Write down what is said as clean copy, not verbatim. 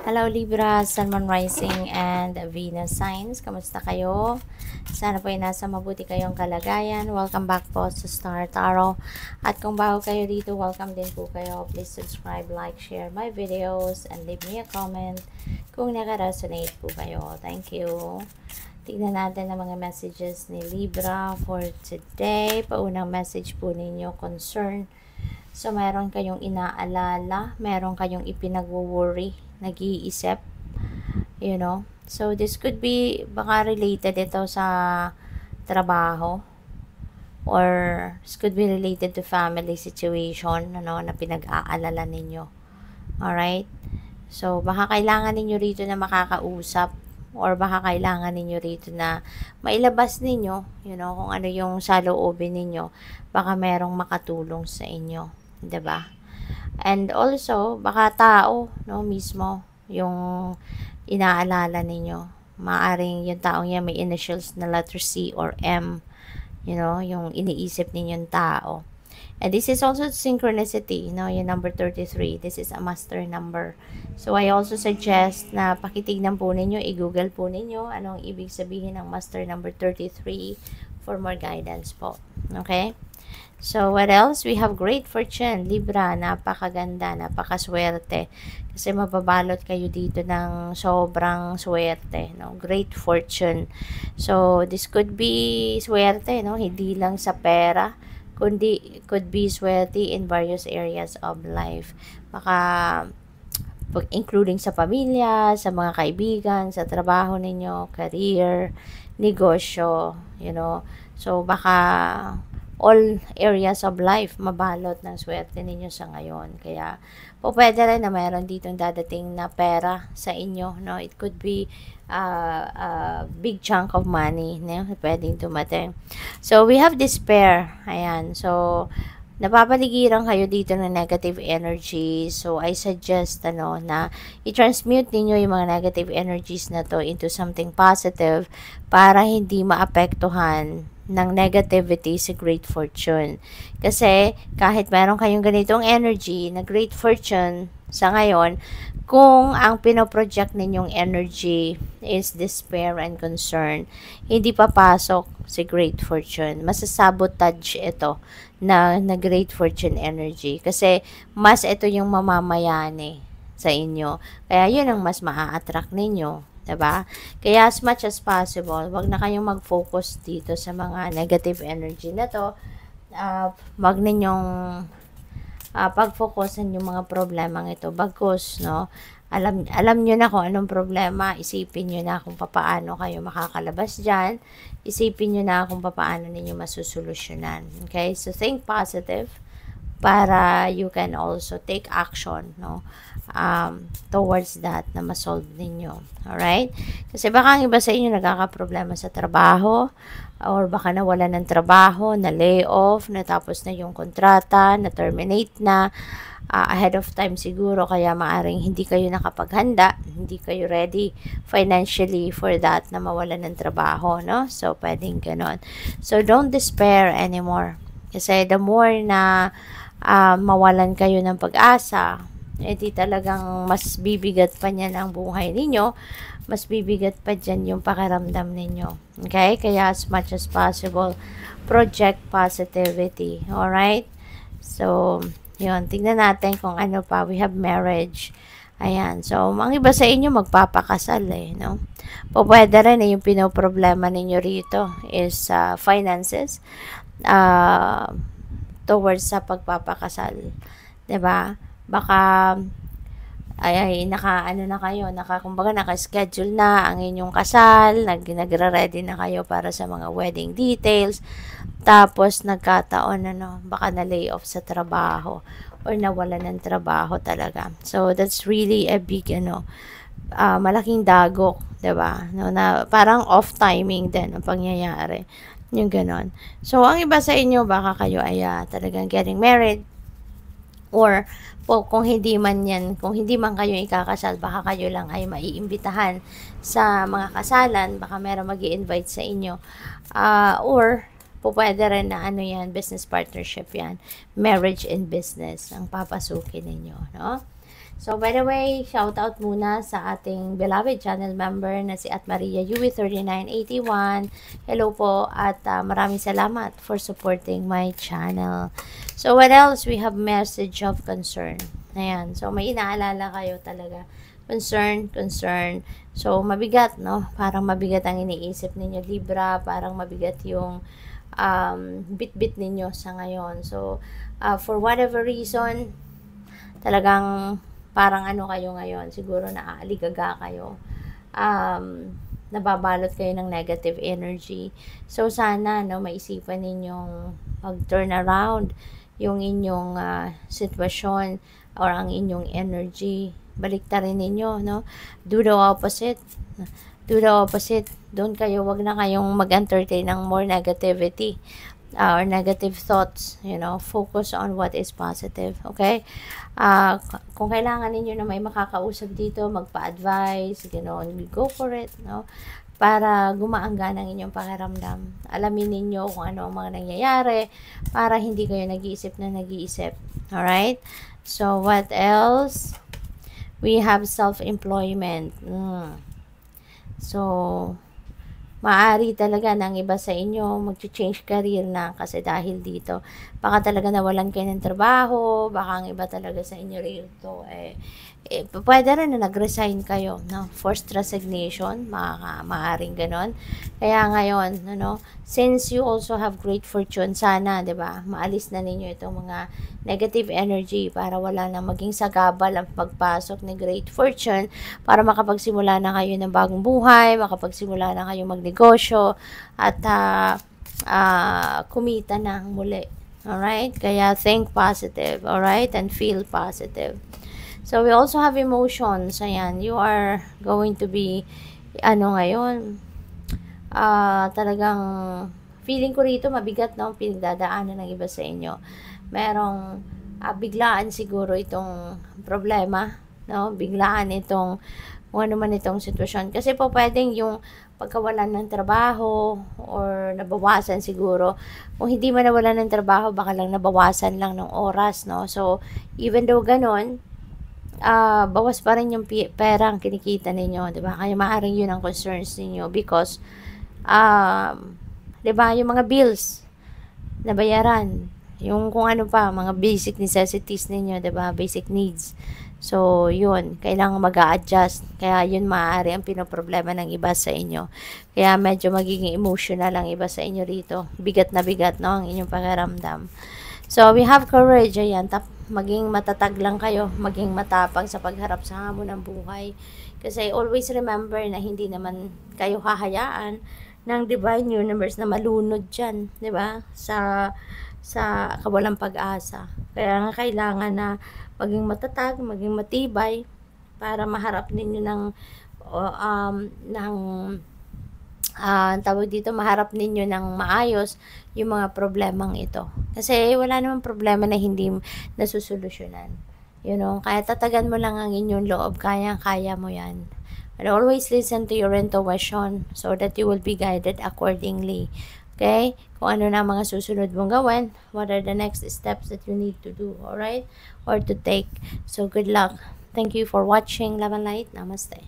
Hello Libra, Sun, Moon, Rising, and Venus signs. Kamusta kayo? Sana po ay nasa mabuti kayong kalagayan. Welcome back po sa Star Tarot. At kung bago kayo dito, welcome din po kayo. Please subscribe, like, share my videos, and leave me a comment kung naka-resonate po kayo. Thank you. Tignan natin ang mga messages ni Libra for today. Paunang message po ninyo, concern. So, meron kayong inaalala, meron kayong ipinag-worry, nag-iisip, you know. So, this could be, baka related ito sa trabaho, or this could be related to family situation, ano, na pinag-aalala ninyo. Alright? So, baka kailangan ninyo rito na makakausap, or baka kailangan ninyo rito na mailabas ninyo, you know, kung ano yung saloobin ninyo, baka merong makatulong sa inyo. 'Di ba? And also, baka tao, no, mismo, yung inaalala ninyo. Maaring yung taong yan may initials na letter C or M, you know, yung iniisip ninyong tao. And this is also synchronicity, no, yung number 33. This is a master number. So, I also suggest na pakitignan po ninyo, i-google po ninyo anong ibig sabihin ng master number 33 for more guidance po. Okay? So, what else? We have great fortune. Libra, napakaganda, napakaswerte. Kasi mababalot kayo dito ng sobrang swerte, no? Great fortune. So, this could be swerte, no? Hindi lang sa pera, kundi could be swerte in various areas of life. Baka including sa pamilya, sa mga kaibigan, sa trabaho ninyo, career, negosyo, you know. So, baka all areas of life mabalot ng swerte ninyo sa ngayon. Kaya po pwede rin na mayroon ditong dadating na pera sa inyo, no? It could be a big chunk of money, no? Pwedeng dumating. So we have despair. Ayan. So napapaligiran kayo dito ng negative energy. So I suggest na i-transmute ninyo yung mga negative energies na to into something positive para hindi maapektuhan ng negativity si great fortune. Kasi kahit meron kayong ganitong energy na great fortune sa ngayon, kung ang pinoproject ninyong energy is despair and concern, hindi papasok si great fortune. Masasabotage ito na great fortune energy. Kasi mas ito yung mamamayani sa inyo. Kaya yun ang mas maa-attract ninyo. Diba? Kaya as much as possible, wag na kayong mag-focus dito sa mga negative energy na to. Wag ninyong pag-focusan yung mga problemang ito. Bagkus, no? Alam nyo na kung anong problema. Isipin nyo na kung paano kayo makakalabas dyan. Isipin nyo na kung paano ninyo masusolusyonan. Okay? So, think positive para you can also take action, no, towards that na masolve ninyo. Alright? Kasi baka ang iba sa inyo nagkakaproblema sa trabaho, or baka nawala ng trabaho, na lay off, natapos na yung kontrata, na terminate na, ahead of time siguro, kaya maaring hindi kayo nakapaghanda, hindi kayo ready financially for that na mawalan ng trabaho, no? So, pwedeng ganon. So, don't despair anymore. Kasi the more na mawalan kayo ng pag-asa, edi talagang mas bibigat pa niyan ang buhay ninyo, mas bibigat pa dyan yung pakiramdam ninyo. Okay? Kaya as much as possible, project positivity. Alright? So, yun. Tingnan natin kung ano pa. We have marriage. Ayan. So, ang iba sa inyo magpapakasal no? Pwede rin yung pinoproblema ninyo rito is finances. Towards sa pagpapakasal. 'Di ba? Baka naka-ano na kayo, kumbaga naka-schedule na ang inyong kasal, nagre-ready na kayo para sa mga wedding details. Tapos nagkataon baka na-lay off sa trabaho or nawala ng trabaho talaga. So that's really a big malaking dagok, 'di ba? No, na parang off timing din ang pangyayari. Yung ganon. So, ang iba sa inyo, baka kayo ay talagang getting married. Or, kung hindi man kayo ikakasal, baka kayo lang ay maiimbitahan sa mga kasalan. Baka meron mag-i-invite sa inyo. Or, pwede rin na business partnership yan. Marriage and business ang papasukin ninyo, no? So, by the way, shout out muna sa ating beloved channel member na si Maria Yui 3981. Hello po at maraming salamat for supporting my channel. So, what else? We have message of concern. Ayan. So, may inaalala kayo talaga. Concern. So, mabigat, no? Parang mabigat ang iniisip ninyo, Libra. Parang mabigat yung bit-bit ninyo sa ngayon. So, for whatever reason, talagang parang ano kayo ngayon, siguro naaaligaga kayo. Nababalot kayo ng negative energy. So, sana, no, maisipan ninyong mag-turn around yung inyong sitwasyon or ang inyong energy. Baliktarin ninyo, no? Do the opposite. Doon kayo, wag na kayong mag-entertain ng more negativity or negative thoughts, focus on what is positive, okay? Kung kailangan ninyo na may makakausap dito, magpa-advise, go for it, no? Para gumaanggan ang inyong pakiramdam. Alamin ninyo kung ano ang mga nangyayari para hindi kayo nag-iisip na nag-iisip. Alright? So, what else? We have self-employment. So, maaari talaga ng iba sa inyo mag-change career na kasi dahil dito. Baka talaga nawalan kayo ng trabaho, baka ang iba talaga sa inyo rito pwede rin na nag-resign kayo, no? Forced resignation, maaaring ganon. Kaya ngayon, since you also have great fortune, sana, 'di ba? Maalis na ninyo itong mga negative energy para wala nang maging sagabal ang pagpasok ni great fortune para makapagsimula na kayo ng bagong buhay, makapagsimula na kayo magnegosyo at kumita na muli. Alright? Kaya think positive, alright? And feel positive. So, we also have emotions. Ayan, you are going to be, ngayon, talagang, feeling ko rito, mabigat, no? Pinagdadaanan ng iba sa inyo. Merong, biglaan siguro itong problema, no? Biglaan itong, kung ano man itong sitwasyon. Kasi po, pwedeng yung pagkawalan ng trabaho or nabawasan siguro. Kung hindi man nawalan ng trabaho, baka lang nabawasan lang ng oras, no? So, even though ganon, bawas pa rin yung pera ang kinikita ninyo, 'di ba? Kaya maaring 'yun ang concerns ninyo because 'di ba, yung mga bills na bayaran, yung kung ano pa, mga basic necessities ninyo, 'di ba? Basic needs. So, 'yun, kailangan mag-a-adjust. Kaya 'yun maaari ang pinoproblema ng iba sa inyo. Kaya medyo magiging emotional ang iba sa inyo rito. Bigat na bigat, no, ang inyong pakiramdam. So, we have courage. Ayan, maging matatag lang kayo, maging matapang sa pagharap sa hamon ng buhay. Kasi always remember na hindi naman kayo hahayaan ng divine universe na malunod dyan, di ba? Sa kawalang pag-asa. Kaya nga kailangan na maging matatag, maging matibay para maharap ninyo tawag dito, maharap ninyo ng maayos yung mga problemang ito. Kasi wala namang problema na hindi nasusolusyonan. Kaya tatagan mo lang ang inyong loob, kaya mo yan. And always listen to your intuition so that you will be guided accordingly. Okay? Kung ano na mga susunod mong gawin, what are the next steps that you need to do, alright? Or to take. So, good luck. Thank you for watching. Love and light. Namaste.